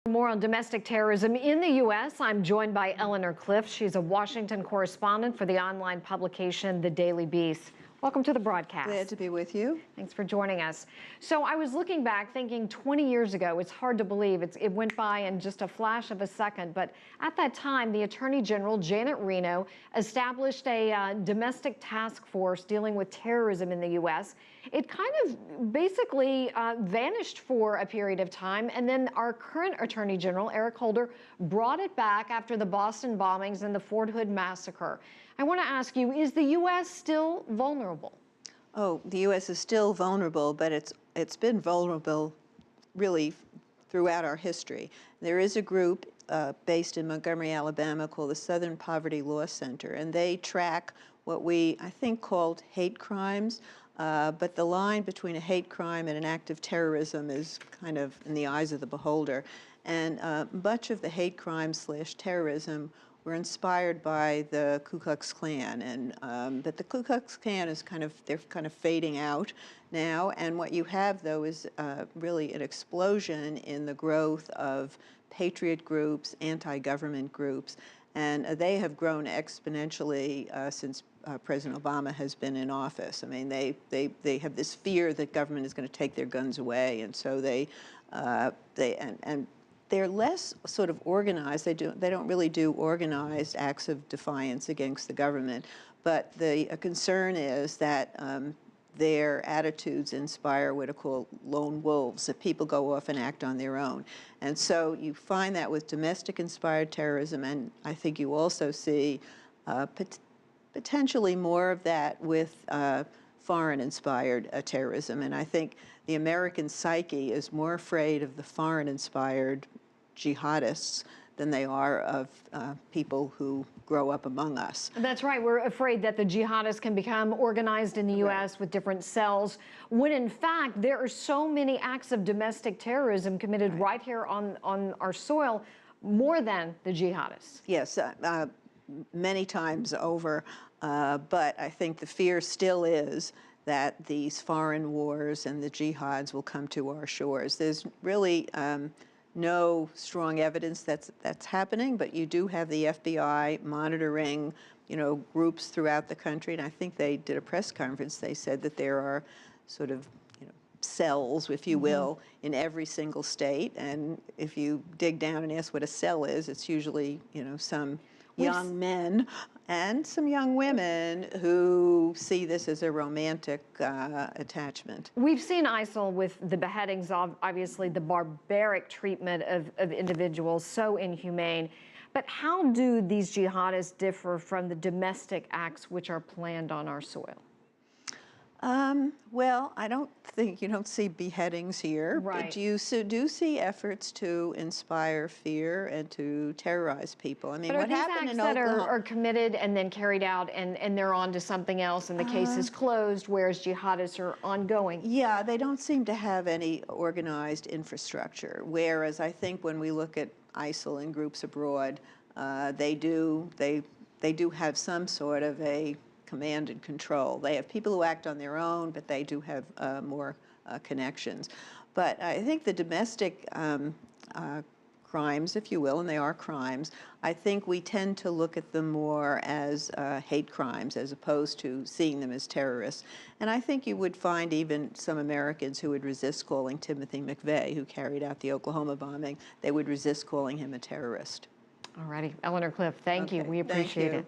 More on domestic terrorism in the U.S. I'm joined by Eleanor Clift. She's a Washington correspondent for the online publication, The Daily Beast. Welcome to the broadcast. Glad to be with you. Thanks for joining us. So I was looking back thinking 20 years ago, it's hard to believe. It went by in just a flash of a second. But at that time, the Attorney General, Janet Reno, established a domestic task force dealing with terrorism in the U.S. It kind of basically vanished for a period of time. And then our current Attorney General, Eric Holder, brought it back after the Boston bombings and the Fort Hood massacre. I want to ask you, is the U.S. still vulnerable? Oh, the U.S. is still vulnerable, but it's been vulnerable really throughout our history. There is a group based in Montgomery, Alabama called the Southern Poverty Law Center, and they track what I think called hate crimes, but the line between a hate crime and an act of terrorism is kind of in the eyes of the beholder. And much of the hate crimes / terrorism were inspired by the Ku Klux Klan, and but the Ku Klux Klan is they're kind of fading out now. And what you have, though, is really an explosion in the growth of patriot groups, anti-government groups, and they have grown exponentially since President Obama has been in office. I mean, they have this fear that government is going to take their guns away, and so they're less sort of organized. They don't really do organized acts of defiance against the government. But the concern is that their attitudes inspire what are called lone wolves, that people go off and act on their own. And so you find that with domestic-inspired terrorism, and I think you also see potentially more of that with foreign-inspired terrorism. And I think the American psyche is more afraid of the foreign-inspired jihadists than they are of people who grow up among us. That's right. We're afraid that the jihadists can become organized in the U.S. with different cells, when in fact there are so many acts of domestic terrorism committed right here on our soil, more than the jihadists. Yes, many times over. But I think the fear still is that these foreign wars and the jihads will come to our shores. There's really no strong evidence that's happening, but you do have the FBI monitoring, groups throughout the country. And I think they did a press conference. They said that there are sort of, cells, if you will, in every single state. And if you dig down and ask what a cell is, it's usually, some young men and some young women who see this as a romantic attachment. We've seen ISIL with the beheadings, obviously the barbaric treatment of individuals, so inhumane. But how do these jihadists differ from the domestic acts which are planned on our soil? Well, I don't think you don't see beheadings here, right. But you do see efforts to inspire fear and to terrorize people. I mean, what happened in Oklahoma? But are committed and then carried out, and they're on to something else, and the case is closed, whereas jihadists are ongoing? Yeah, they don't seem to have any organized infrastructure. Whereas I think when we look at ISIL and groups abroad, they do have some sort of a command and control. They have people who act on their own, but they do have more connections. But I think the domestic crimes, if you will, and they are crimes, I think we tend to look at them more as hate crimes as opposed to seeing them as terrorists. And I think you would find even some Americans who would resist calling Timothy McVeigh, who carried out the Oklahoma bombing, they would resist calling him a terrorist. All righty. Eleanor Clift, thank you. We appreciate it.